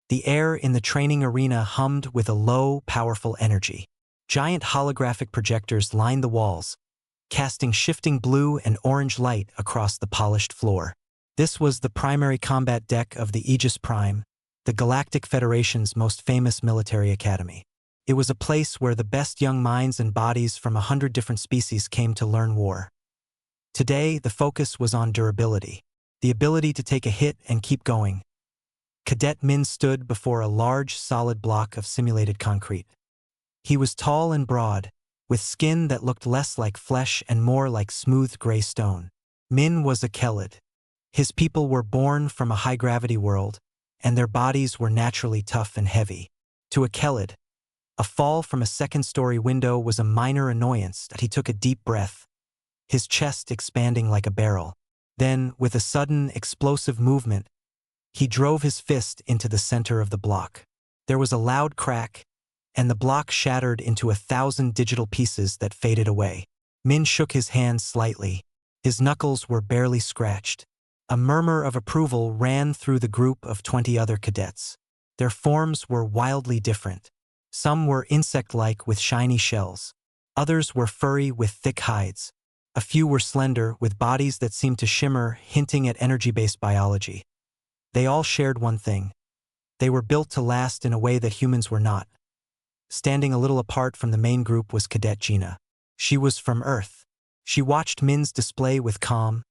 The air in the training arena hummed with a low, powerful energy. Giant holographic projectors lined the walls, casting shifting blue and orange light across the polished floor. This was the primary combat deck of the Aegis Prime, the Galactic Federation's most famous military academy. It was a place where the best young minds and bodies from 100 different species came to learn war. Today, the focus was on durability, the ability to take a hit and keep going. Cadet Min stood before a large, solid block of simulated concrete. He was tall and broad, with skin that looked less like flesh and more like smooth gray stone. Min was a Kelid. His people were born from a high-gravity world, and their bodies were naturally tough and heavy. To a Kelid, a fall from a second-story window was a minor annoyance that he took a deep breath, his chest expanding like a barrel. Then, with a sudden, explosive movement, he drove his fist into the center of the block. There was a loud crack, and the block shattered into 1,000 digital pieces that faded away. Min shook his hand slightly. His knuckles were barely scratched. A murmur of approval ran through the group of 20 other cadets. Their forms were wildly different. Some were insect-like with shiny shells. Others were furry with thick hides. A few were slender, with bodies that seemed to shimmer, hinting at energy-based biology. They all shared one thing. They were built to last in a way that humans were not. Standing a little apart from the main group was Cadet Gina. She was from Earth. She watched Min's display with calm,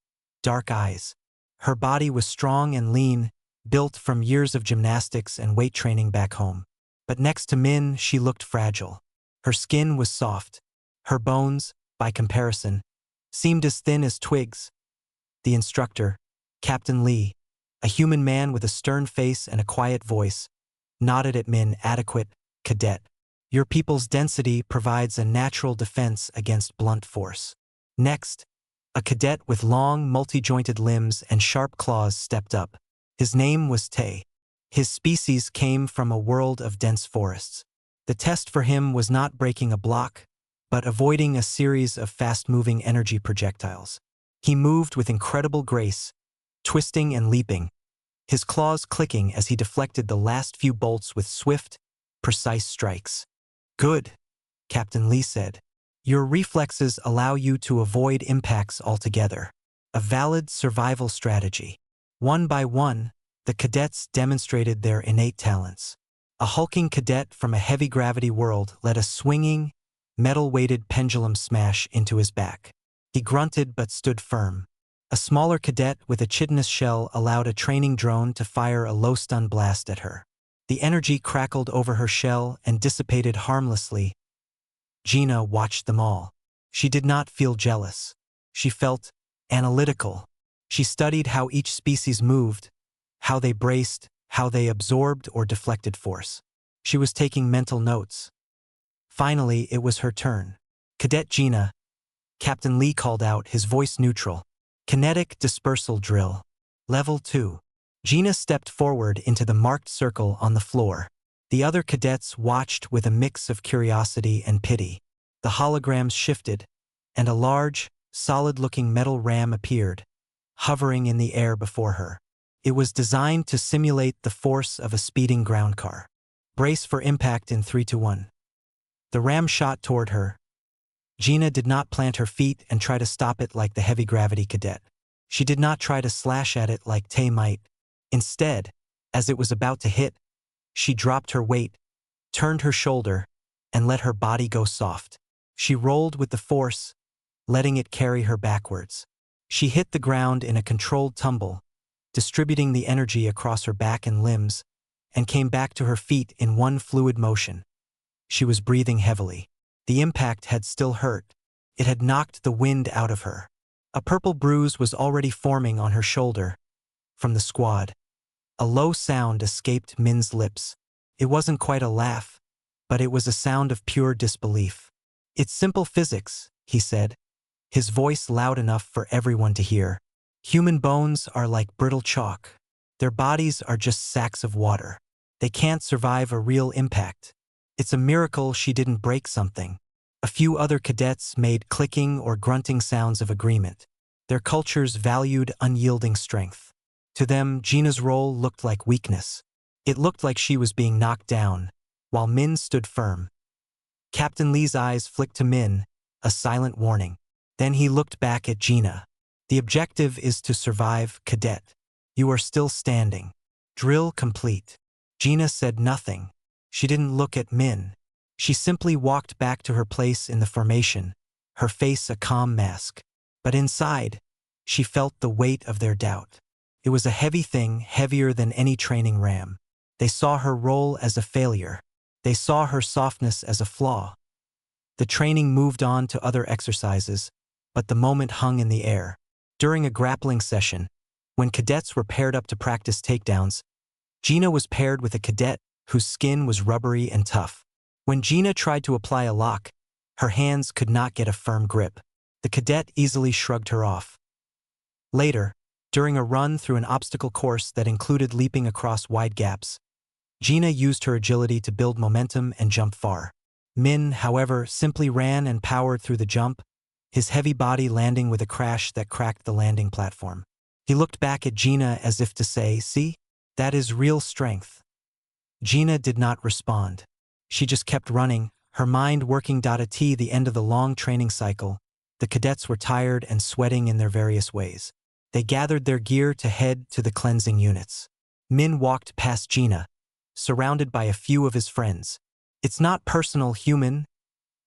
dark eyes. Her body was strong and lean, built from years of gymnastics and weight training back home. But next to Min, she looked fragile. Her skin was soft. Her bones, by comparison, seemed as thin as twigs. The instructor, Captain Lee, a human man with a stern face and a quiet voice, nodded at Min. Adequate, cadet. Your people's density provides a natural defense against blunt force. Next, a cadet with long, multi-jointed limbs and sharp claws stepped up. His name was Tay. His species came from a world of dense forests. The test for him was not breaking a block, but avoiding a series of fast-moving energy projectiles. He moved with incredible grace, twisting and leaping, his claws clicking as he deflected the last few bolts with swift, precise strikes. Good, Captain Lee said. Your reflexes allow you to avoid impacts altogether. A valid survival strategy. One by one, the cadets demonstrated their innate talents. A hulking cadet from a heavy-gravity world let a swinging, metal-weighted pendulum smash into his back. He grunted but stood firm. A smaller cadet with a chitinous shell allowed a training drone to fire a low-stun blast at her. The energy crackled over her shell and dissipated harmlessly. Gina watched them all. She did not feel jealous. She felt analytical. She studied how each species moved, how they braced, how they absorbed or deflected force. She was taking mental notes. Finally, it was her turn. Cadet Gina, Captain Lee called out, his voice neutral. Kinetic dispersal drill. Level 2. Gina stepped forward into the marked circle on the floor. The other cadets watched with a mix of curiosity and pity. The holograms shifted, and a large, solid-looking metal ram appeared, hovering in the air before her. It was designed to simulate the force of a speeding ground car. Brace for impact in 3, 2, 1. The ram shot toward her. Gina did not plant her feet and try to stop it like the heavy-gravity cadet. She did not try to slash at it like Tay might. Instead, as it was about to hit, she dropped her weight, turned her shoulder, and let her body go soft. She rolled with the force, letting it carry her backwards. She hit the ground in a controlled tumble, distributing the energy across her back and limbs, and came back to her feet in one fluid motion. She was breathing heavily. The impact had still hurt. It had knocked the wind out of her. A purple bruise was already forming on her shoulder. From the squad, a low sound escaped Min's lips. It wasn't quite a laugh, but it was a sound of pure disbelief. It's simple physics, he said, his voice loud enough for everyone to hear. Human bones are like brittle chalk. Their bodies are just sacks of water. They can't survive a real impact. It's a miracle she didn't break something. A few other cadets made clicking or grunting sounds of agreement. Their cultures valued unyielding strength. To them, Gina's role looked like weakness. It looked like she was being knocked down, while Min stood firm. Captain Lee's eyes flicked to Min, a silent warning. Then he looked back at Gina. The objective is to survive, cadet. You are still standing. Drill complete. Gina said nothing. She didn't look at Min. She simply walked back to her place in the formation, her face a calm mask. But inside, she felt the weight of their doubt. It was a heavy thing, heavier than any training ram. They saw her role as a failure. They saw her softness as a flaw. The training moved on to other exercises, but the moment hung in the air. During a grappling session, when cadets were paired up to practice takedowns, Gina was paired with a cadet whose skin was rubbery and tough. When Gina tried to apply a lock, her hands could not get a firm grip. The cadet easily shrugged her off. Later, during a run through an obstacle course that included leaping across wide gaps, Gina used her agility to build momentum and jump far. Min, however, simply ran and powered through the jump, his heavy body landing with a crash that cracked the landing platform. He looked back at Gina as if to say, "See? That is real strength." Gina did not respond. She just kept running, her mind working. At the end of the long training cycle, the cadets were tired and sweating in their various ways. They gathered their gear to head to the cleansing units. Min walked past Gina, surrounded by a few of his friends. "It's not personal, human,"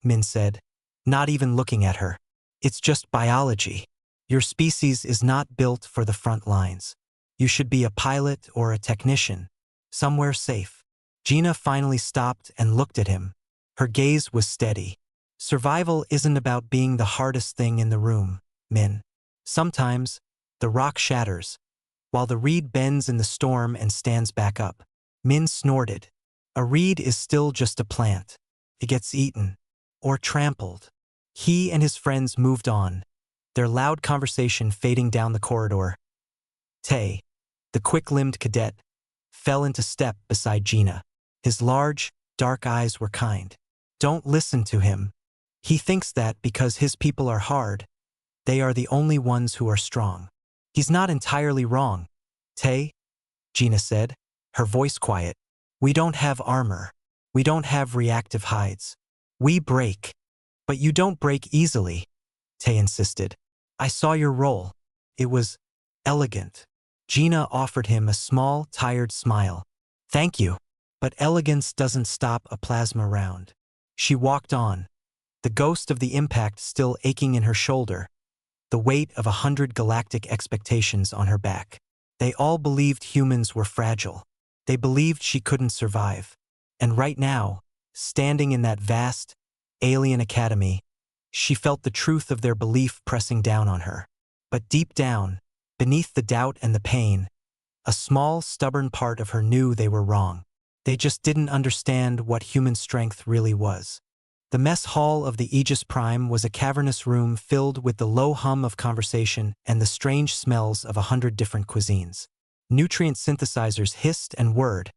Min said, not even looking at her. "It's just biology. Your species is not built for the front lines. You should be a pilot or a technician, somewhere safe." Gina finally stopped and looked at him. Her gaze was steady. "Survival isn't about being the hardest thing in the room, Min. Sometimes, the rock shatters, while the reed bends in the storm and stands back up." Min snorted. "A reed is still just a plant. It gets eaten, or trampled." He and his friends moved on, their loud conversation fading down the corridor. Tay, the quick-limbed cadet, fell into step beside Gina. His large, dark eyes were kind. "Don't listen to him. He thinks that because his people are hard, they are the only ones who are strong. He's not entirely wrong, Tay," Gina said, her voice quiet. "We don't have armor. We don't have reactive hides. We break. But you don't break easily," Tay insisted. "I saw your roll. It was elegant." Gina offered him a small, tired smile. "Thank you. But elegance doesn't stop a plasma round." She walked on, the ghost of the impact still aching in her shoulder, the weight of 100 galactic expectations on her back. They all believed humans were fragile. They believed she couldn't survive. And right now, standing in that vast, alien academy, she felt the truth of their belief pressing down on her. But deep down, beneath the doubt and the pain, a small, stubborn part of her knew they were wrong. They just didn't understand what human strength really was. The mess hall of the Aegis Prime was a cavernous room filled with the low hum of conversation and the strange smells of 100 different cuisines. Nutrient synthesizers hissed and whirred,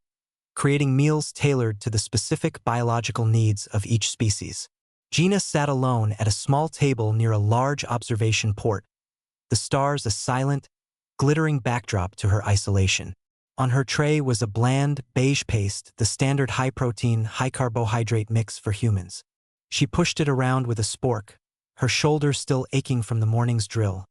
creating meals tailored to the specific biological needs of each species. Gina sat alone at a small table near a large observation port, the stars a silent, glittering backdrop to her isolation. On her tray was a bland, beige paste, the standard high-protein, high-carbohydrate mix for humans. She pushed it around with a spork, her shoulder still aching from the morning's drill.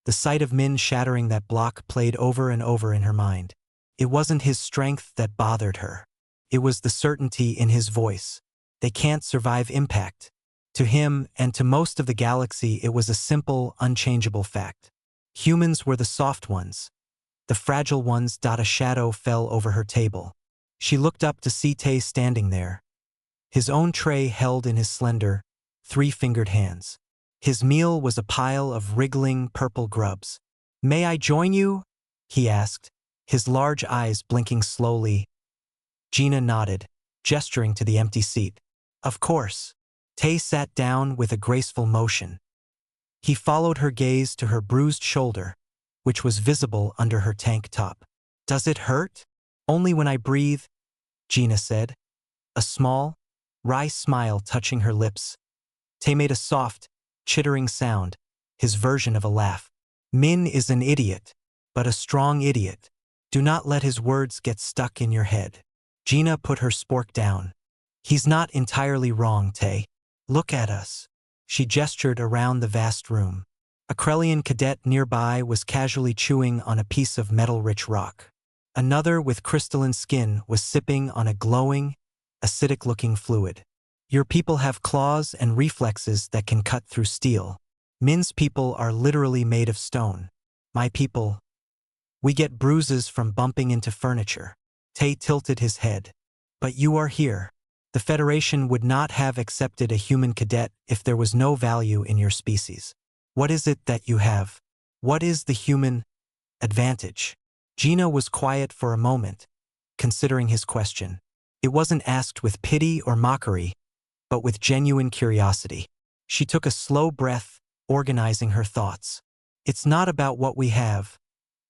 The sight of Min shattering that block played over and over in her mind. It wasn't his strength that bothered her. It was the certainty in his voice. They can't survive impact. To him, and to most of the galaxy, it was a simple, unchangeable fact. Humans were the soft ones, the fragile ones. A shadow fell over her table. She looked up to see Tay standing there, his own tray held in his slender, three-fingered hands. His meal was a pile of wriggling purple grubs. "May I join you?" he asked, his large eyes blinking slowly. Gina nodded, gesturing to the empty seat. "Of course." Tay sat down with a graceful motion. He followed her gaze to her bruised shoulder, which was visible under her tank top. "Does it hurt?" "Only when I breathe," Gina said, a small, wry smile touching her lips. Tay made a soft, chittering sound, his version of a laugh. "Min is an idiot, but a strong idiot. Do not let his words get stuck in your head. Gina put her spork down. He's not entirely wrong, Tay. Look at us. She gestured around the vast room. A Krellian cadet nearby was casually chewing on a piece of metal-rich rock. Another with crystalline skin was sipping on a glowing, acidic-looking fluid. Your people have claws and reflexes that can cut through steel. Min's people are literally made of stone. My people, we get bruises from bumping into furniture. Tay tilted his head. But you are here. The Federation would not have accepted a human cadet if there was no value in your species. What is it that you have? What is the human advantage? Gina was quiet for a moment, considering his question. It wasn't asked with pity or mockery, but with genuine curiosity. She took a slow breath, organizing her thoughts. It's not about what we have,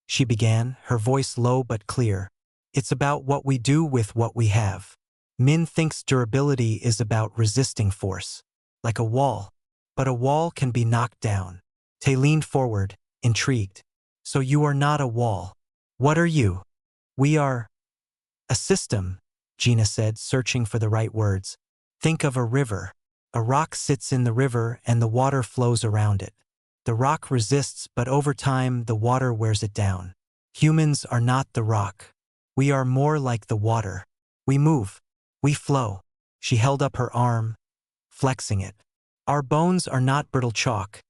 she began, her voice low but clear. It's about what we do with what we have. Min thinks durability is about resisting force, like a wall. But a wall can be knocked down. Tay leaned forward, intrigued. So you are not a wall. What are you? We are a system, Gina said, searching for the right words. Think of a river. A rock sits in the river and the water flows around it. The rock resists, but over time the water wears it down. Humans are not the rock. We are more like the water. We move. We flow. She held up her arm, flexing it. Our bones are not brittle chalk.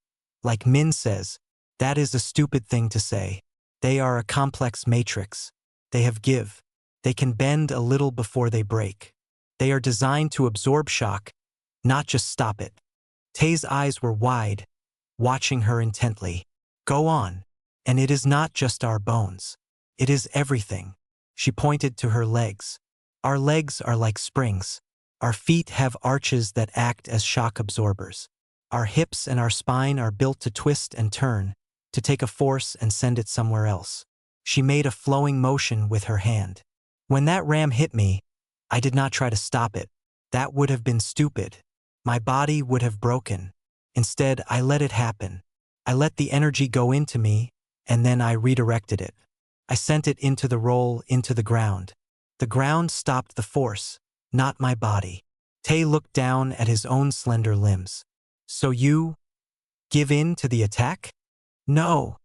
Like Min says, that is a stupid thing to say. They are a complex matrix. They have give. They can bend a little before they break. They are designed to absorb shock, not just stop it. Tay's eyes were wide, watching her intently. Go on. And it is not just our bones. It is everything. She pointed to her legs. Our legs are like springs. Our feet have arches that act as shock absorbers. Our hips and our spine are built to twist and turn, to take a force and send it somewhere else. She made a flowing motion with her hand. When that ram hit me, I did not try to stop it. That would have been stupid. My body would have broken. Instead, I let it happen. I let the energy go into me, and then I redirected it. I sent it into the roll, into the ground. The ground stopped the force, not my body. Tay looked down at his own slender limbs. So you give in to the attack? No,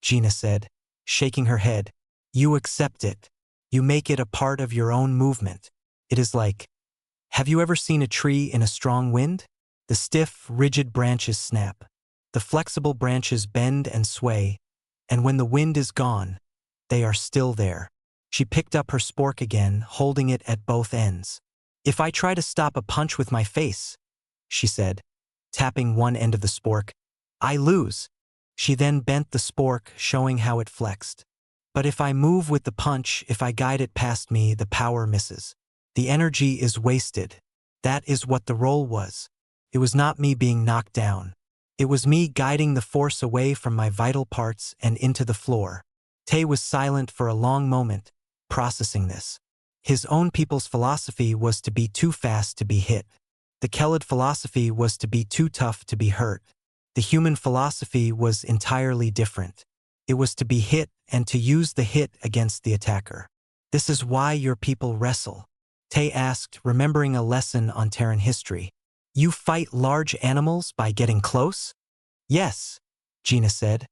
Gina said, shaking her head. You accept it. You make it a part of your own movement. It is like, have you ever seen a tree in a strong wind? The stiff, rigid branches snap. The flexible branches bend and sway, and when the wind is gone, they are still there. She picked up her spork again, holding it at both ends. If I try to stop a punch with my face, she said, tapping one end of the spork, I lose. She then bent the spork, showing how it flexed. But if I move with the punch, if I guide it past me, the power misses. The energy is wasted. That is what the roll was. It was not me being knocked down. It was me guiding the force away from my vital parts and into the floor. Tay was silent for a long moment, processing this. His own people's philosophy was to be too fast to be hit. The Kelid philosophy was to be too tough to be hurt. The human philosophy was entirely different. It was to be hit and to use the hit against the attacker. This is why your people wrestle. Tay asked, remembering a lesson on Terran history. You fight large animals by getting close? Yes, Gina said,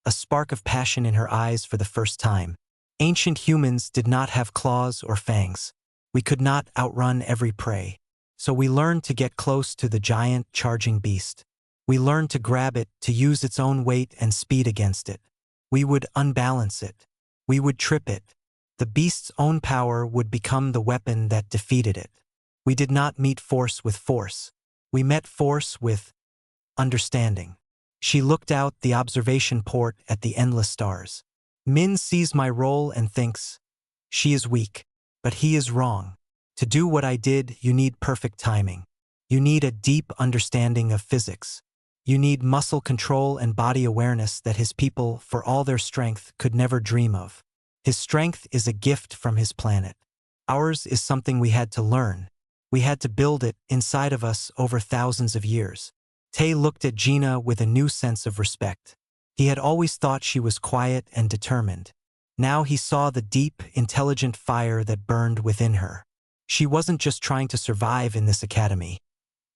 a spark of passion in her eyes for the first time. Ancient humans did not have claws or fangs. We could not outrun every prey. So we learned to get close to the giant charging beast. We learned to grab it, to use its own weight and speed against it. We would unbalance it. We would trip it. The beast's own power would become the weapon that defeated it. We did not meet force with force. We met force with understanding. She looked out the observation port at the endless stars. Min sees my role and thinks, she is weak, but he is wrong. To do what I did, you need perfect timing. You need a deep understanding of physics. You need muscle control and body awareness that his people, for all their strength, could never dream of. His strength is a gift from his planet. Ours is something we had to learn. We had to build it inside of us over thousands of years. Tay looked at Gina with a new sense of respect. He had always thought she was quiet and determined. Now he saw the deep, intelligent fire that burned within her. She wasn't just trying to survive in this academy.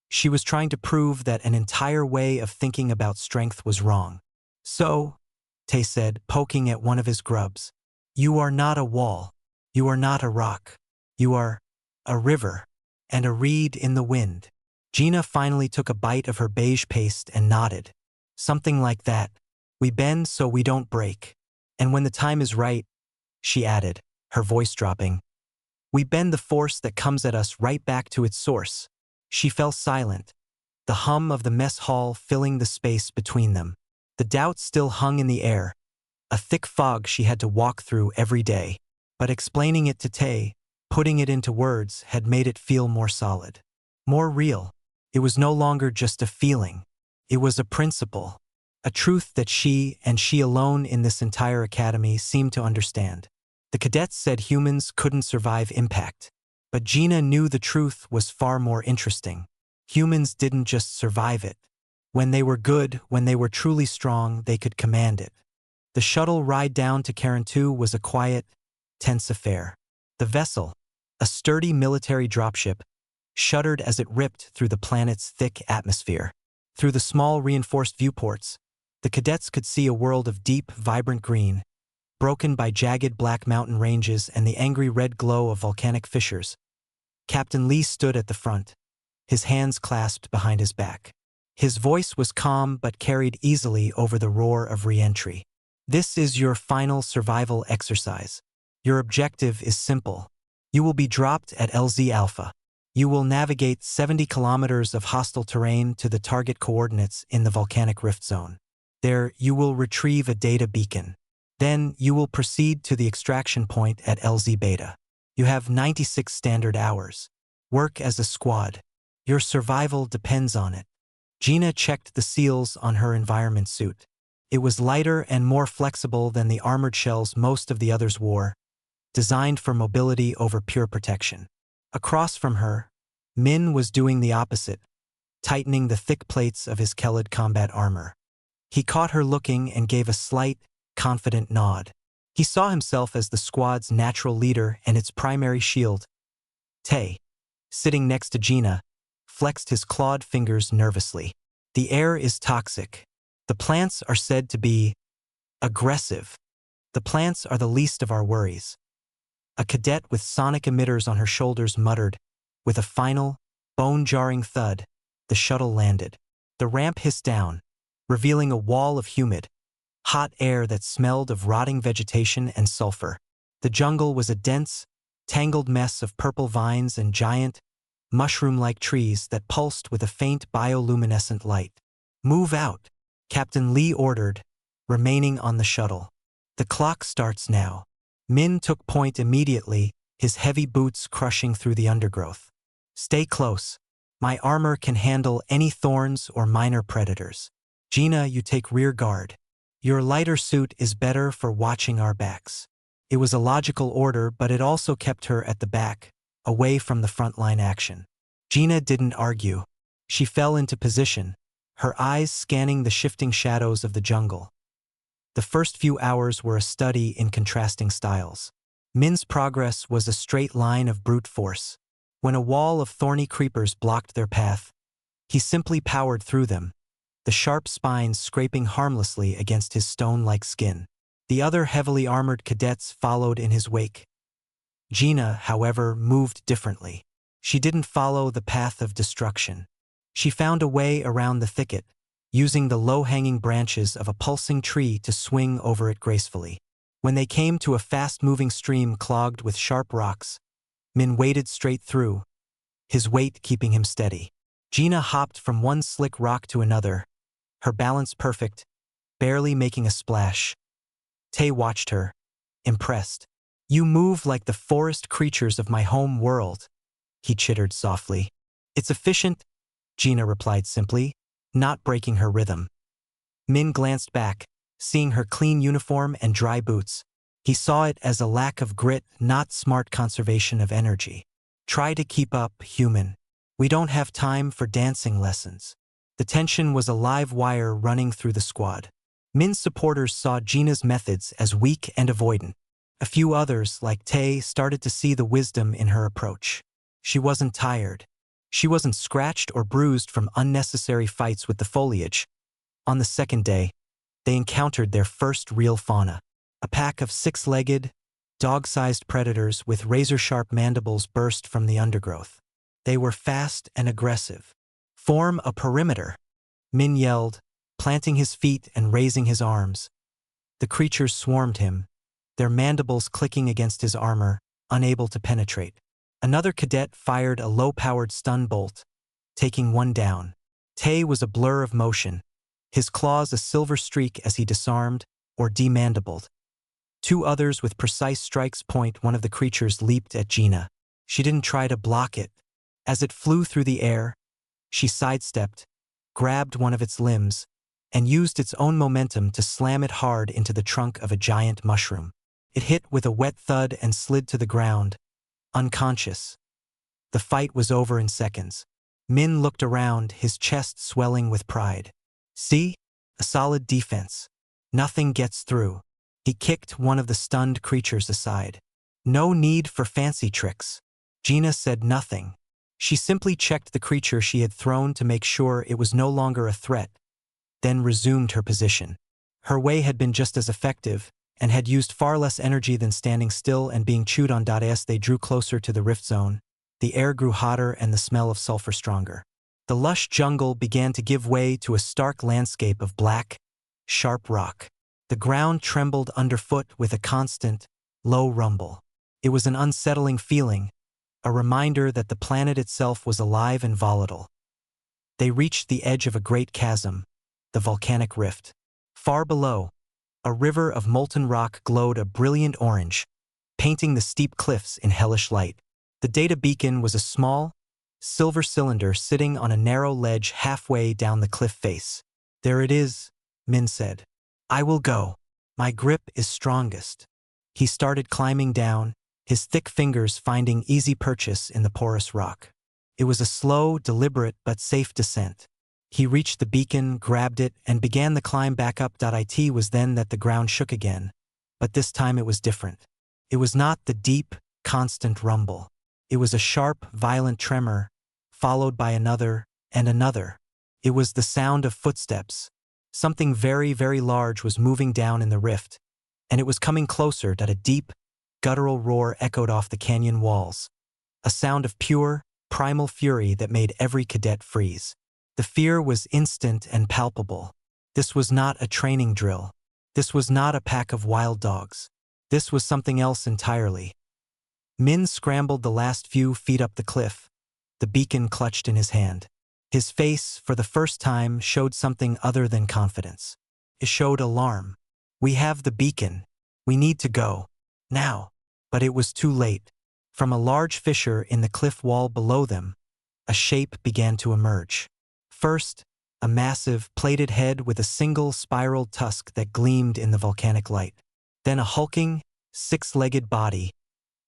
She was trying to prove that an entire way of thinking about strength was wrong. So, Tay said, poking at one of his grubs, you are not a wall. You are not a rock. You are a river and a reed in the wind. Gina finally took a bite of her beige paste and nodded. Something like that. We bend so we don't break. And when the time is right, she added, her voice dropping, we bend the force that comes at us right back to its source. She fell silent, the hum of the mess hall filling the space between them. The doubt still hung in the air, a thick fog she had to walk through every day. But explaining it to Tay, putting it into words, had made it feel more solid, more real. It was no longer just a feeling. It was a principle, a truth that she, and she alone in this entire academy, seemed to understand. The cadets said humans couldn't survive impact. But Gina knew the truth was far more interesting. Humans didn't just survive it. When they were good, when they were truly strong, they could command it. The shuttle ride down to Karen 2 was a quiet, tense affair. The vessel, a sturdy military dropship, shuddered as it ripped through the planet's thick atmosphere. Through the small reinforced viewports, the cadets could see a world of deep, vibrant green, broken by jagged black mountain ranges and the angry red glow of volcanic fissures. Captain Lee stood at the front, his hands clasped behind his back. His voice was calm but carried easily over the roar of re-entry. This is your final survival exercise. Your objective is simple. You will be dropped at LZ Alpha. You will navigate 70 kilometers of hostile terrain to the target coordinates in the volcanic rift zone. There, you will retrieve a data beacon. Then, you will proceed to the extraction point at LZ Beta. You have 96 standard hours. Work as a squad. Your survival depends on it. Gina checked the seals on her environment suit. It was lighter and more flexible than the armored shells most of the others wore, designed for mobility over pure protection. Across from her, Min was doing the opposite, tightening the thick plates of his Kelid combat armor. He caught her looking and gave a slight, confident nod. He saw himself as the squad's natural leader and its primary shield. Tay, sitting next to Gina, flexed his clawed fingers nervously. The air is toxic. The plants are said to be aggressive. The plants are the least of our worries. A cadet with sonic emitters on her shoulders muttered. With a final, bone-jarring thud, the shuttle landed. The ramp hissed down, revealing a wall of humid, hot air that smelled of rotting vegetation and sulfur. The jungle was a dense, tangled mess of purple vines and giant, mushroom-like trees that pulsed with a faint bioluminescent light. Move out, Captain Lee ordered, remaining on the shuttle. The clock starts now. Min took point immediately, his heavy boots crushing through the undergrowth. Stay close. My armor can handle any thorns or minor predators. Gina, you take rear guard. Your lighter suit is better for watching our backs. It was a logical order, but it also kept her at the back, away from the frontline action. Gina didn't argue. She fell into position, her eyes scanning the shifting shadows of the jungle. The first few hours were a study in contrasting styles. Min's progress was a straight line of brute force. When a wall of thorny creepers blocked their path, he simply powered through them, the sharp spines scraping harmlessly against his stone-like skin. The other heavily armored cadets followed in his wake. Gina, however, moved differently. She didn't follow the path of destruction. She found a way around the thicket, using the low-hanging branches of a pulsing tree to swing over it gracefully. When they came to a fast-moving stream clogged with sharp rocks, Min waded straight through, his weight keeping him steady. Gina hopped from one slick rock to another, her balance perfect, barely making a splash. Tay watched her, impressed. You move like the forest creatures of my home world, he chittered softly. It's efficient, Gina replied simply, not breaking her rhythm. Min glanced back, seeing her clean uniform and dry boots. He saw it as a lack of grit, not smart conservation of energy. Try to keep up, human. We don't have time for dancing lessons. The tension was a live wire running through the squad. Min's supporters saw Gina's methods as weak and avoidant. A few others, like Tay, started to see the wisdom in her approach. She wasn't tired. She wasn't scratched or bruised from unnecessary fights with the foliage. On the second day, they encountered their first real fauna. A pack of six-legged, dog-sized predators with razor-sharp mandibles burst from the undergrowth. They were fast and aggressive. "Form a perimeter," Min yelled, planting his feet and raising his arms. The creatures swarmed him, their mandibles clicking against his armor, unable to penetrate. Another cadet fired a low-powered stun bolt, taking one down. Tay was a blur of motion, his claws a silver streak as he disarmed or demandibuled. Two others with precise strikes point one of the creatures leaped at Gina. She didn't try to block it. As it flew through the air, she sidestepped, grabbed one of its limbs, and used its own momentum to slam it hard into the trunk of a giant mushroom. It hit with a wet thud and slid to the ground, unconscious. The fight was over in seconds. Min looked around, his chest swelling with pride. "See? A solid defense. Nothing gets through." He kicked one of the stunned creatures aside. "No need for fancy tricks." Gina said nothing. She simply checked the creature she had thrown to make sure it was no longer a threat, then resumed her position. Her way had been just as effective, and had used far less energy than standing still and being chewed on. As they drew closer to the rift zone, the air grew hotter and the smell of sulfur stronger. The lush jungle began to give way to a stark landscape of black, sharp rock. The ground trembled underfoot with a constant, low rumble. It was an unsettling feeling, a reminder that the planet itself was alive and volatile. They reached the edge of a great chasm, the volcanic rift. Far below, a river of molten rock glowed a brilliant orange, painting the steep cliffs in hellish light. The data beacon was a small, silver cylinder sitting on a narrow ledge halfway down the cliff face. "There it is," Min said. "I will go. My grip is strongest." He started climbing down, his thick fingers finding easy purchase in the porous rock. It was a slow, deliberate, but safe descent. He reached the beacon, grabbed it, and began the climb back up. It was then that the ground shook again, but this time it was different. It was not the deep, constant rumble. It was a sharp, violent tremor, followed by another and another. It was the sound of footsteps. Something very, very large was moving down in the rift, and it was coming closer. A deep, guttural roar echoed off the canyon walls, a sound of pure, primal fury that made every cadet freeze. The fear was instant and palpable. This was not a training drill. This was not a pack of wild dogs. This was something else entirely. Min scrambled the last few feet up the cliff, the beacon clutched in his hand. His face, for the first time, showed something other than confidence. It showed alarm. "We have the beacon. We need to go. Now." But it was too late. From a large fissure in the cliff wall below them, a shape began to emerge. First, a massive, plated head with a single spiraled tusk that gleamed in the volcanic light. Then a hulking, six-legged body,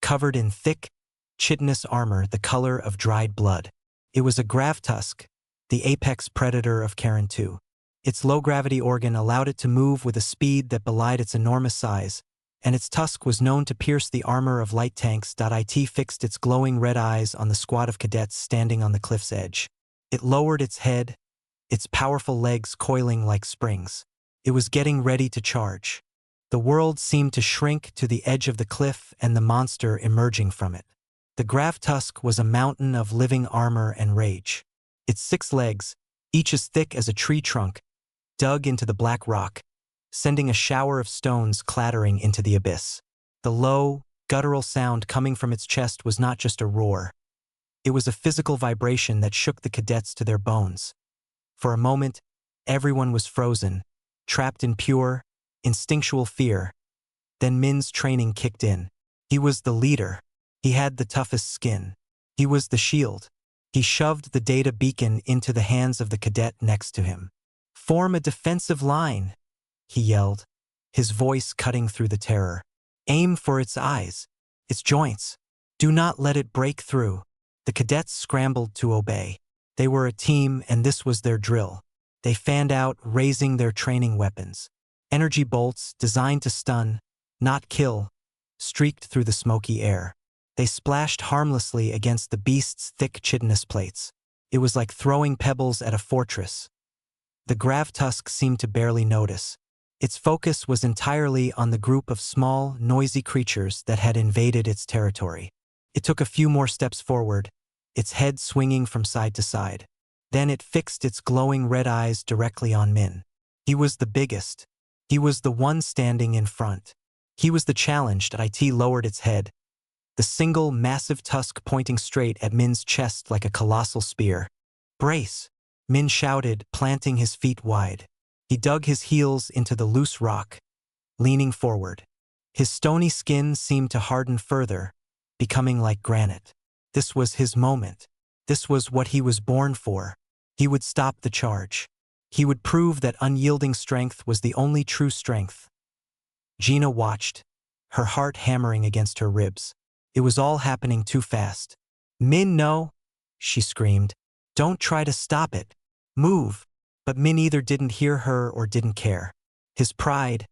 covered in thick, chitinous armor the color of dried blood. It was a gravtusk, the apex predator of Karen II. Its low-gravity organ allowed it to move with a speed that belied its enormous size, and its tusk was known to pierce the armor of light tanks. It fixed its glowing red eyes on the squad of cadets standing on the cliff's edge. It lowered its head, its powerful legs coiling like springs. It was getting ready to charge. The world seemed to shrink to the edge of the cliff and the monster emerging from it. The gravtusk was a mountain of living armor and rage. Its 6 legs, each as thick as a tree trunk, dug into the black rock, sending a shower of stones clattering into the abyss. The low, guttural sound coming from its chest was not just a roar. It was a physical vibration that shook the cadets to their bones. For a moment, everyone was frozen, trapped in pure, instinctual fear. Then Min's training kicked in. He was the leader. He had the toughest skin. He was the shield. He shoved the data beacon into the hands of the cadet next to him. "Form a defensive line," he yelled, his voice cutting through the terror. "Aim for its eyes, its joints. Do not let it break through." The cadets scrambled to obey. They were a team, and this was their drill. They fanned out, raising their training weapons. Energy bolts designed to stun, not kill, streaked through the smoky air. They splashed harmlessly against the beast's thick chitinous plates. It was like throwing pebbles at a fortress. The Gravtusk seemed to barely notice. Its focus was entirely on the group of small, noisy creatures that had invaded its territory. It took a few more steps forward, its head swinging from side to side. Then it fixed its glowing red eyes directly on Min. He was the biggest. He was the one standing in front. He was the challenge. It lowered its head, the single massive tusk pointing straight at Min's chest like a colossal spear. "Brace!" Min shouted, planting his feet wide. He dug his heels into the loose rock, leaning forward. His stony skin seemed to harden further, becoming like granite. This was his moment. This was what he was born for. He would stop the charge. He would prove that unyielding strength was the only true strength. Gina watched, her heart hammering against her ribs. It was all happening too fast. "Min, no!" she screamed. "Don't try to stop it. Move!" But Min either didn't hear her or didn't care. His pride,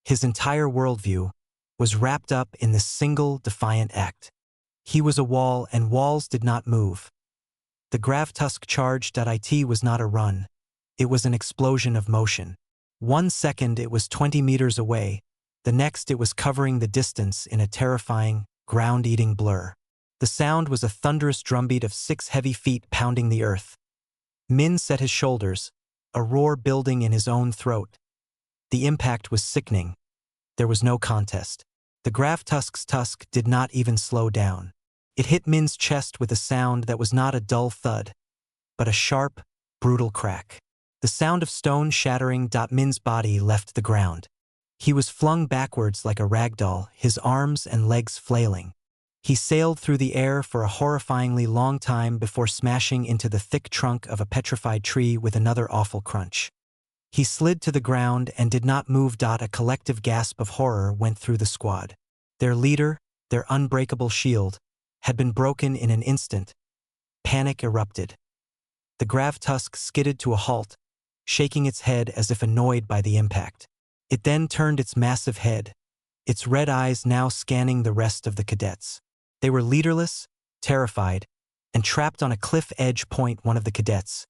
his entire worldview, was wrapped up in this single defiant act. He was a wall, and walls did not move. The Gravtusk charged. It was not a run. It was an explosion of motion. 1 second it was 20 meters away, the next it was covering the distance in a terrifying, ground-eating blur. The sound was a thunderous drumbeat of 6 heavy feet pounding the earth. Min set his shoulders, a roar building in his own throat. The impact was sickening. There was no contest. The Gravtusk's tusk did not even slow down. It hit Min's chest with a sound that was not a dull thud, but a sharp, brutal crack. The sound of stone shattering. Min's body left the ground. He was flung backwards like a ragdoll, his arms and legs flailing. He sailed through the air for a horrifyingly long time before smashing into the thick trunk of a petrified tree with another awful crunch. He slid to the ground and did not move. A collective gasp of horror went through the squad. Their leader, their unbreakable shield, had been broken in an instant. Panic erupted. The Gravtusk skidded to a halt, shaking its head as if annoyed by the impact. It then turned its massive head, its red eyes now scanning the rest of the cadets. They were leaderless, terrified, and trapped on a cliff edge. One of the cadets,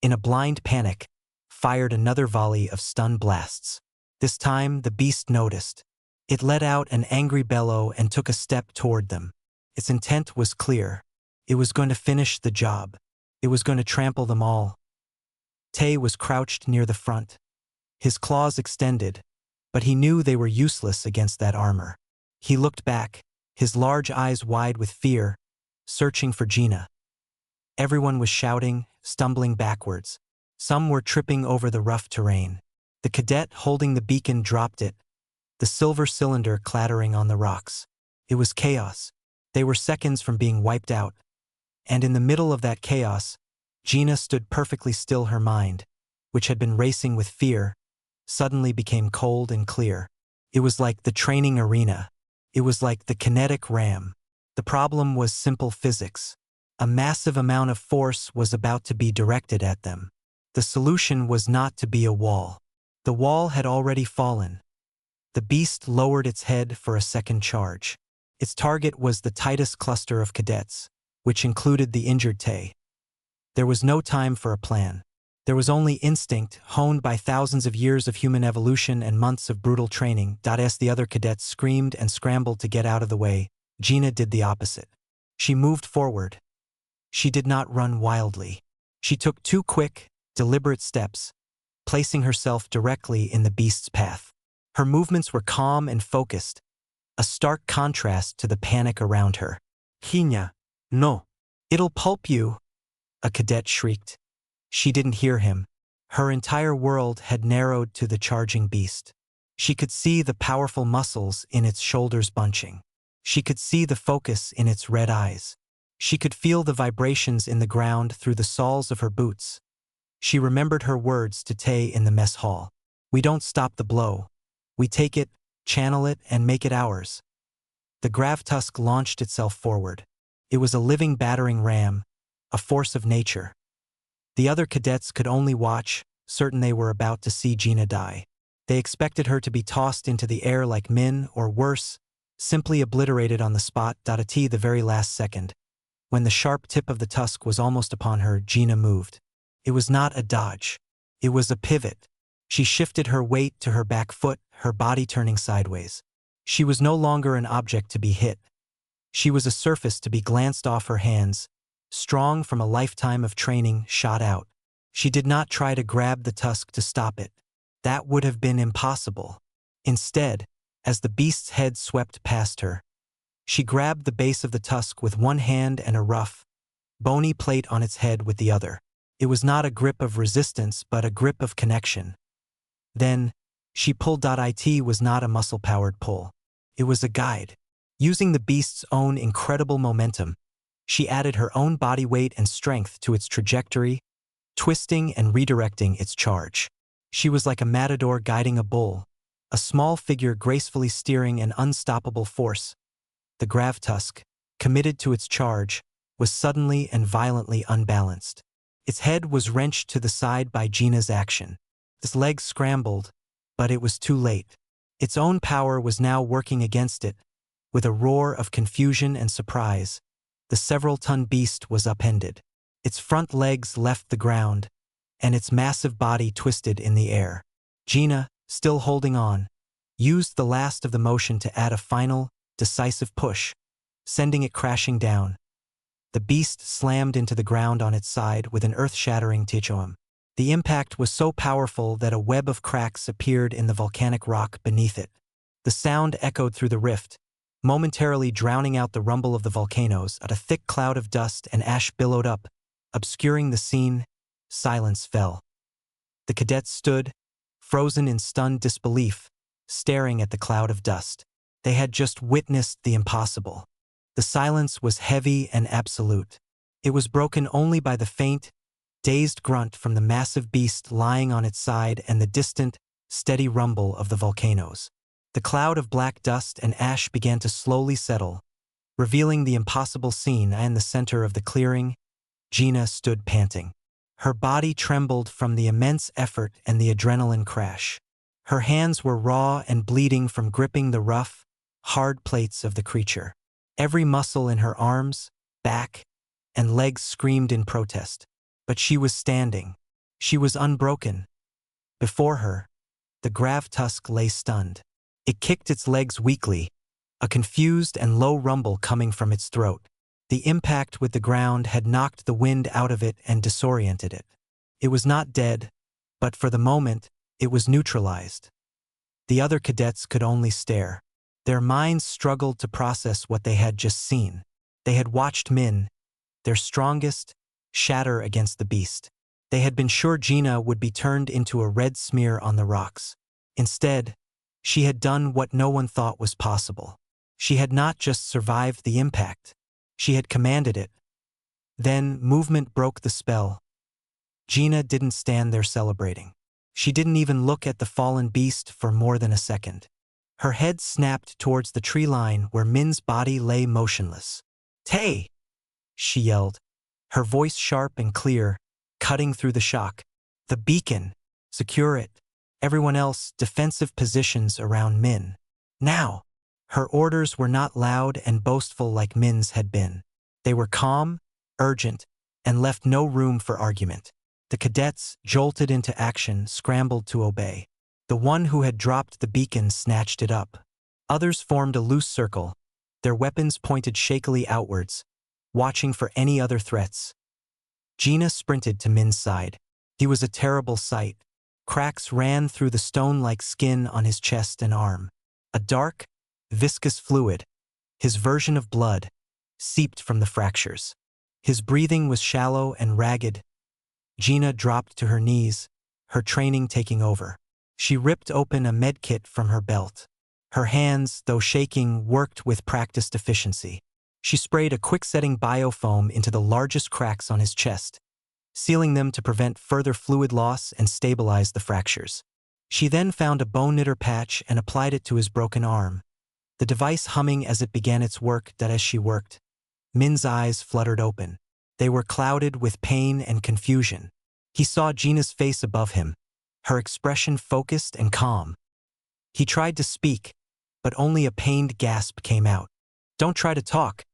in a blind panic, fired another volley of stun blasts. This time the beast noticed. It let out an angry bellow and took a step toward them. Its intent was clear. It was going to finish the job. It was going to trample them all. Tay was crouched near the front, his claws extended, but he knew they were useless against that armor. He looked back, his large eyes wide with fear, searching for Gina. Everyone was shouting, stumbling backwards. Some were tripping over the rough terrain. The cadet holding the beacon dropped it, the silver cylinder clattering on the rocks. It was chaos. They were seconds from being wiped out. And in the middle of that chaos, Gina stood perfectly still. Her mind, which had been racing with fear, suddenly became cold and clear. It was like the training arena. It was like the kinetic ram. The problem was simple physics. A massive amount of force was about to be directed at them. The solution was not to be a wall. The wall had already fallen. The beast lowered its head for a second charge. Its target was the tightest cluster of cadets, which included the injured Tay. There was no time for a plan. There was only instinct, honed by thousands of years of human evolution and months of brutal training. As the other cadets screamed and scrambled to get out of the way, Gina did the opposite. She moved forward. She did not run wildly. She took 2 quick, deliberate steps, placing herself directly in the beast's path. Her movements were calm and focused, a stark contrast to the panic around her. "Gina, no. It'll pulp you," a cadet shrieked. She didn't hear him. Her entire world had narrowed to the charging beast. She could see the powerful muscles in its shoulders bunching. She could see the focus in its red eyes. She could feel the vibrations in the ground through the soles of her boots. She remembered her words to Tay in the mess hall. "We don't stop the blow. We take it, channel it, and make it ours." The Gravtusk launched itself forward. It was a living battering ram, a force of nature. The other cadets could only watch, certain they were about to see Gina die. They expected her to be tossed into the air like Min, or worse, simply obliterated on the spot. At the very last second, when the sharp tip of the tusk was almost upon her, Gina moved. It was not a dodge. It was a pivot. She shifted her weight to her back foot, her body turning sideways. She was no longer an object to be hit. She was a surface to be glanced off her hands, strong from a lifetime of training shot out. She did not try to grab the tusk to stop it. That would have been impossible. Instead, as the beast's head swept past her, she grabbed the base of the tusk with one hand and a rough, bony plate on its head with the other. It was not a grip of resistance but a grip of connection. Then, she pulled. It was not a muscle-powered pull. It was a guide. Using the beast's own incredible momentum, she added her own body weight and strength to its trajectory, twisting and redirecting its charge. She was like a matador guiding a bull, a small figure gracefully steering an unstoppable force. The grav tusk, committed to its charge, was suddenly and violently unbalanced. Its head was wrenched to the side by Gina's action. Its legs scrambled, but it was too late. Its own power was now working against it. With a roar of confusion and surprise, the several-ton beast was upended. Its front legs left the ground, and its massive body twisted in the air. Gina, still holding on, used the last of the motion to add a final, decisive push, sending it crashing down. The beast slammed into the ground on its side with an earth-shattering tchom. The impact was so powerful that a web of cracks appeared in the volcanic rock beneath it. The sound echoed through the rift, momentarily drowning out the rumble of the volcanoes. A thick cloud of dust and ash billowed up, obscuring the scene. Silence fell. The cadets stood, frozen in stunned disbelief, staring at the cloud of dust. They had just witnessed the impossible. The silence was heavy and absolute. It was broken only by the faint, dazed grunt from the massive beast lying on its side and the distant, steady rumble of the volcanoes. The cloud of black dust and ash began to slowly settle, revealing the impossible scene. In the center of the clearing, Gina stood panting. Her body trembled from the immense effort and the adrenaline crash. Her hands were raw and bleeding from gripping the rough, hard plates of the creature. Every muscle in her arms, back, and legs screamed in protest. But she was standing. She was unbroken. Before her, the grav tusk lay stunned. It kicked its legs weakly, a confused and low rumble coming from its throat. The impact with the ground had knocked the wind out of it and disoriented it. It was not dead, but for the moment, it was neutralized. The other cadets could only stare. Their minds struggled to process what they had just seen. They had watched Min, their strongest, shatter against the beast. They had been sure Gina would be turned into a red smear on the rocks. Instead, she had done what no one thought was possible. She had not just survived the impact. She had commanded it. Then movement broke the spell. Gina didn't stand there celebrating. She didn't even look at the fallen beast for more than a second. Her head snapped towards the tree line where Min's body lay motionless. "Tay!" she yelled, her voice sharp and clear, cutting through the shock. "The beacon! Secure it! Everyone else, defensive positions around Min. Now!" Her orders were not loud and boastful like Min's had been. They were calm, urgent, and left no room for argument. The cadets, jolted into action, scrambled to obey. The one who had dropped the beacon snatched it up. Others formed a loose circle, their weapons pointed shakily outwards, watching for any other threats. Gina sprinted to Min's side. He was a terrible sight. Cracks ran through the stone-like skin on his chest and arm. A dark, viscous fluid, his version of blood, seeped from the fractures. His breathing was shallow and ragged. Gina dropped to her knees, her training taking over. She ripped open a medkit from her belt. Her hands, though shaking, worked with practiced efficiency. She sprayed a quick-setting biofoam into the largest cracks on his chest, sealing them to prevent further fluid loss and stabilize the fractures. She then found a bone knitter patch and applied it to his broken arm, the device humming as it began its work. That as she worked, Min's eyes fluttered open. They were clouded with pain and confusion. He saw Gina's face above him, her expression focused and calm. He tried to speak, but only a pained gasp came out. "Don't try to talk,"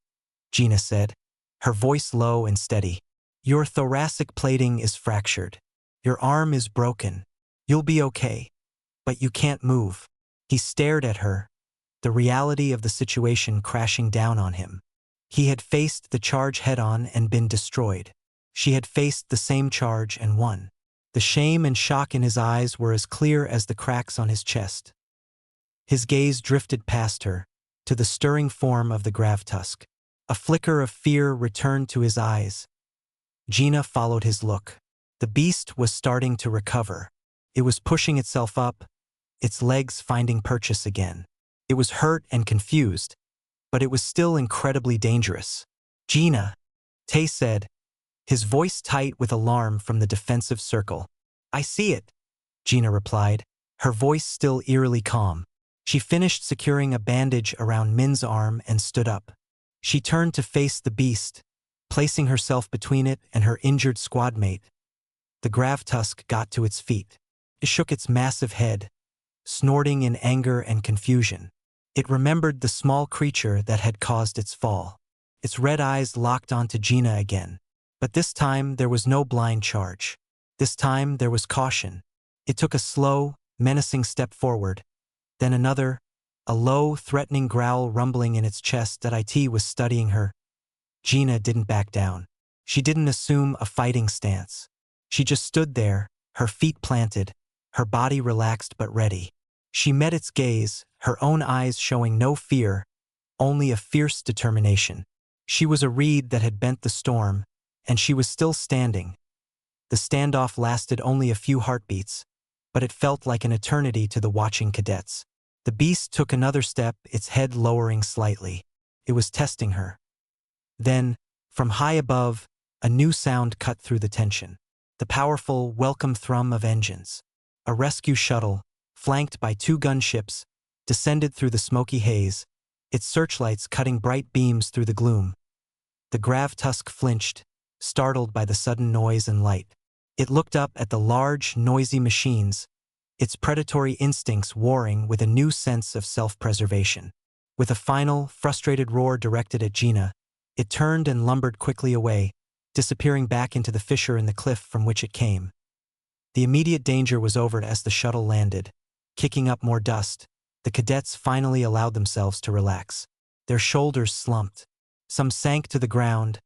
Gina said, her voice low and steady. "Your thoracic plating is fractured. Your arm is broken. You'll be okay. But you can't move." He stared at her, the reality of the situation crashing down on him. He had faced the charge head-on and been destroyed. She had faced the same charge and won. The shame and shock in his eyes were as clear as the cracks on his chest. His gaze drifted past her, to the stirring form of the Gravtusk. A flicker of fear returned to his eyes. Gina followed his look. The beast was starting to recover. It was pushing itself up, its legs finding purchase again. It was hurt and confused, but it was still incredibly dangerous. "Gina," Tay said, his voice tight with alarm from the defensive circle. "I see it," Gina replied, her voice still eerily calm. She finished securing a bandage around Min's arm and stood up. She turned to face the beast, placing herself between it and her injured squadmate. The Gravtusk got to its feet. It shook its massive head, snorting in anger and confusion. It remembered the small creature that had caused its fall. Its red eyes locked onto Gina again. But this time there was no blind charge. This time there was caution. It took a slow, menacing step forward, then another, a low, threatening growl rumbling in its chest that IT was studying her. Gina didn't back down. She didn't assume a fighting stance. She just stood there, her feet planted, her body relaxed but ready. She met its gaze, her own eyes showing no fear, only a fierce determination. She was a reed that had bent the storm, and she was still standing. The standoff lasted only a few heartbeats, but it felt like an eternity to the watching cadets. The beast took another step, its head lowering slightly. It was testing her. Then, from high above, a new sound cut through the tension. The powerful, welcome thrum of engines. A rescue shuttle, flanked by 2 gunships, descended through the smoky haze, its searchlights cutting bright beams through the gloom. The Gravtusk flinched, startled by the sudden noise and light. It looked up at the large, noisy machines, its predatory instincts warring with a new sense of self-preservation. With a final, frustrated roar directed at Gina, it turned and lumbered quickly away, disappearing back into the fissure in the cliff from which it came. The immediate danger was over as the shuttle landed. Kicking up more dust, the cadets finally allowed themselves to relax. Their shoulders slumped. Some sank to the ground,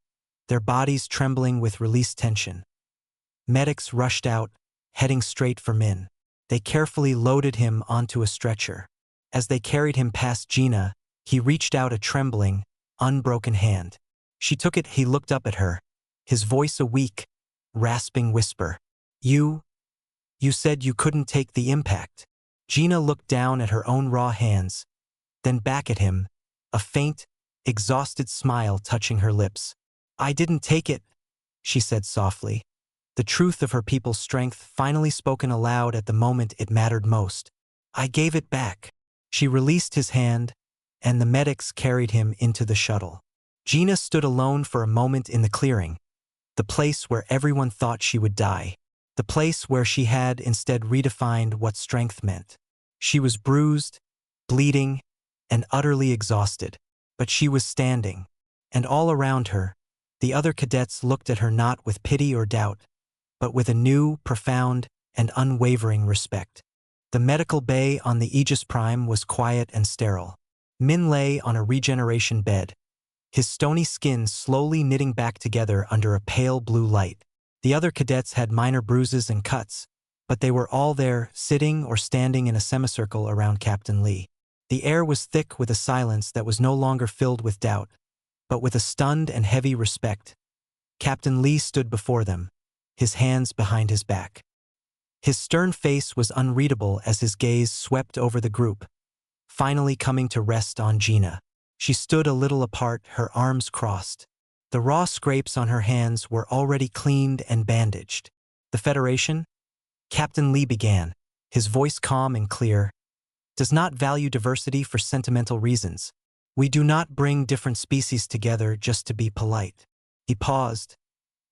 their bodies trembling with released tension. Medics rushed out, heading straight for Min. They carefully loaded him onto a stretcher. As they carried him past Gina, he reached out a trembling, unbroken hand. She took it. He looked up at her, his voice a weak, rasping whisper. You said you couldn't take the impact." Gina looked down at her own raw hands, then back at him, a faint, exhausted smile touching her lips. "I didn't take it," she said softly. The truth of her people's strength finally spoken aloud at the moment it mattered most. "I gave it back." She released his hand, and the medics carried him into the shuttle. Gina stood alone for a moment in the clearing, the place where everyone thought she would die, the place where she had instead redefined what strength meant. She was bruised, bleeding, and utterly exhausted, but she was standing, and all around her, the other cadets looked at her not with pity or doubt, but with a new, profound, and unwavering respect. The medical bay on the Aegis Prime was quiet and sterile. Min lay on a regeneration bed, his stony skin slowly knitting back together under a pale blue light. The other cadets had minor bruises and cuts, but they were all there, sitting or standing in a semicircle around Captain Lee. The air was thick with a silence that was no longer filled with doubt, but with a stunned and heavy respect. Captain Lee stood before them, his hands behind his back. His stern face was unreadable as his gaze swept over the group, finally coming to rest on Gina. She stood a little apart, her arms crossed. The raw scrapes on her hands were already cleaned and bandaged. "The Federation," Captain Lee began, his voice calm and clear, "does not value diversity for sentimental reasons. We do not bring different species together just to be polite." He paused,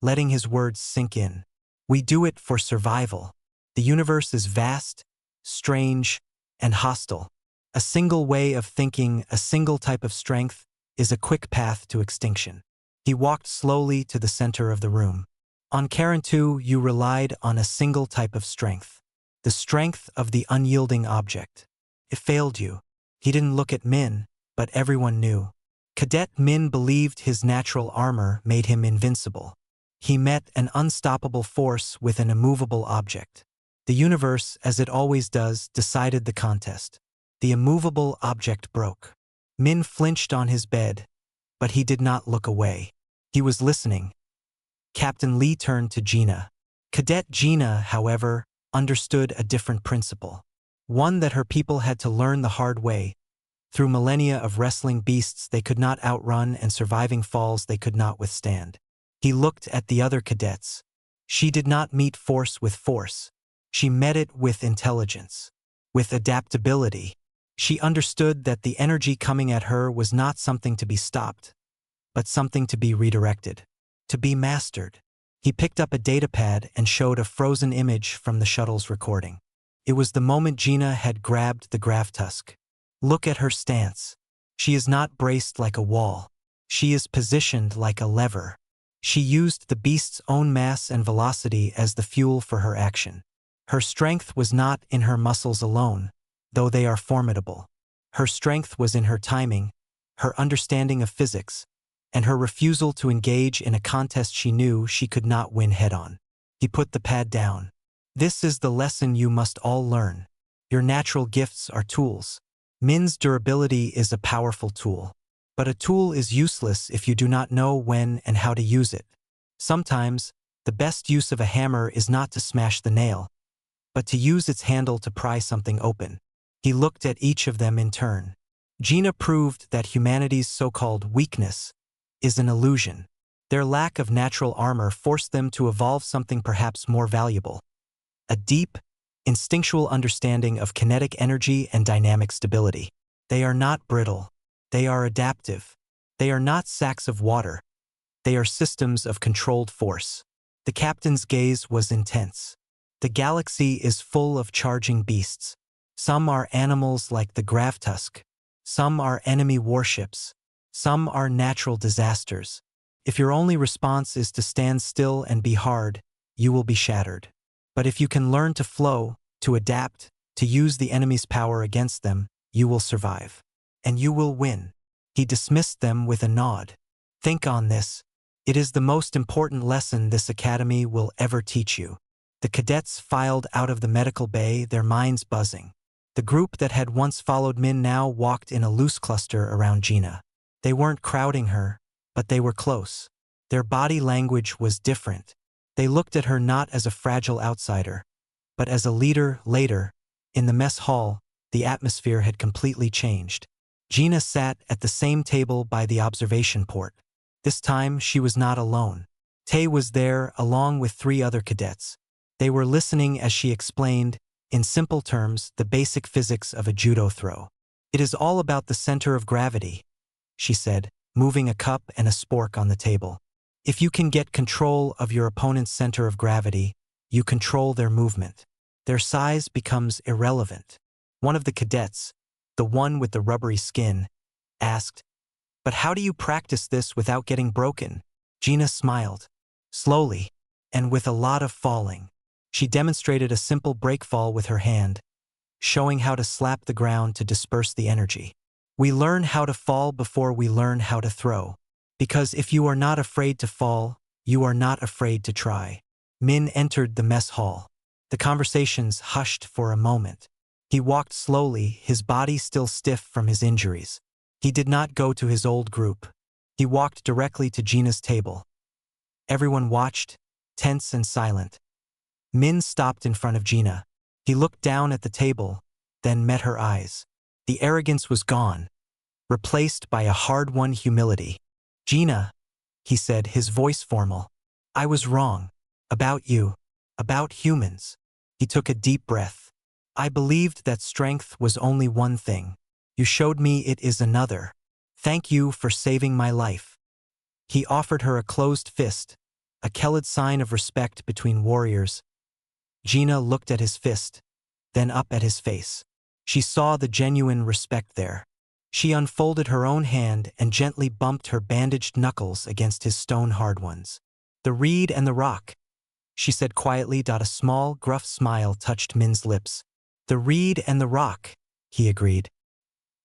letting his words sink in. "We do it for survival. The universe is vast, strange, and hostile. A single way of thinking, a single type of strength, is a quick path to extinction. He walked slowly to the center of the room. On Karen 2, you relied on a single type of strength. The strength of the unyielding object. It failed you. He didn't look at Min, but everyone knew. Cadet Min believed his natural armor made him invincible. He met an unstoppable force with an immovable object. The universe, as it always does, decided the contest. The immovable object broke. Min flinched on his bed, but he did not look away. He was listening. Captain Lee turned to Gina. Cadet Gina, however, understood a different principle. One that her people had to learn the hard way. Through millennia of wrestling beasts they could not outrun and surviving falls they could not withstand. He looked at the other cadets. She did not meet force with force. She met it with intelligence, with adaptability. She understood that the energy coming at her was not something to be stopped, but something to be redirected, to be mastered. He picked up a datapad and showed a frozen image from the shuttle's recording. It was the moment Gina had grabbed the grav tusk. Look at her stance. She is not braced like a wall. She is positioned like a lever. She used the beast's own mass and velocity as the fuel for her action. Her strength was not in her muscles alone, though they are formidable. Her strength was in her timing, her understanding of physics, and her refusal to engage in a contest she knew she could not win head-on. He put the pad down. This is the lesson you must all learn. Your natural gifts are tools. Min's durability is a powerful tool. But a tool is useless if you do not know when and how to use it. Sometimes, the best use of a hammer is not to smash the nail, but to use its handle to pry something open. He looked at each of them in turn. Gina proved that humanity's so-called weakness is an illusion. Their lack of natural armor forced them to evolve something perhaps more valuable. A deep, instinctual understanding of kinetic energy and dynamic stability. They are not brittle. They are adaptive. They are not sacks of water. They are systems of controlled force. The captain's gaze was intense. The galaxy is full of charging beasts. Some are animals like the Gravtusk. Some are enemy warships. Some are natural disasters. If your only response is to stand still and be hard, you will be shattered. But if you can learn to flow, to adapt, to use the enemy's power against them, you will survive. And you will win. He dismissed them with a nod. Think on this. It is the most important lesson this academy will ever teach you. The cadets filed out of the medical bay, their minds buzzing. The group that had once followed Min now walked in a loose cluster around Gina. They weren't crowding her, but they were close. Their body language was different. They looked at her not as a fragile outsider, but as a leader. Later, in the mess hall, the atmosphere had completely changed. Gina sat at the same table by the observation port. This time, she was not alone. Tay was there, along with 3 other cadets. They were listening as she explained, in simple terms, the basic physics of a judo throw. It is all about the center of gravity, she said, moving a cup and a spork on the table. If you can get control of your opponent's center of gravity, you control their movement. Their size becomes irrelevant. One of the cadets, the one with the rubbery skin, asked, "But how do you practice this without getting broken?" Gina smiled. Slowly, and with a lot of falling. She demonstrated a simple breakfall with her hand, showing how to slap the ground to disperse the energy. We learn how to fall before we learn how to throw. Because if you are not afraid to fall, you are not afraid to try. Min entered the mess hall. The conversations hushed for a moment. He walked slowly, his body still stiff from his injuries. He did not go to his old group. He walked directly to Gina's table. Everyone watched, tense and silent. Min stopped in front of Gina. He looked down at the table, then met her eyes. The arrogance was gone, replaced by a hard-won humility. "Gina," he said, his voice formal, "I was wrong. About you. About humans." He took a deep breath. "I believed that strength was only one thing. You showed me it is another. Thank you for saving my life." He offered her a closed fist, a Kelid sign of respect between warriors. Gina looked at his fist, then up at his face. She saw the genuine respect there. She unfolded her own hand and gently bumped her bandaged knuckles against his stone-hard ones. "The reed and the rock," she said quietly. A small, gruff smile touched Min's lips. "The reed and the rock," he agreed.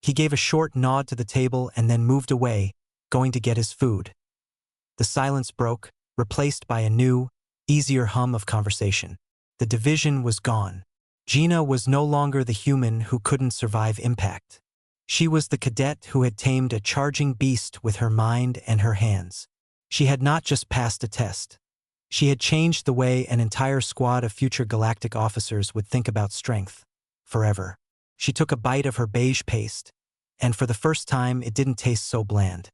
He gave a short nod to the table and then moved away, going to get his food. The silence broke, replaced by a new, easier hum of conversation. The division was gone. Gina was no longer the human who couldn't survive impact. She was the cadet who had tamed a charging beast with her mind and her hands. She had not just passed a test. She had changed the way an entire squad of future galactic officers would think about strength. Forever. She took a bite of her beige paste, and for the first time it didn't taste so bland.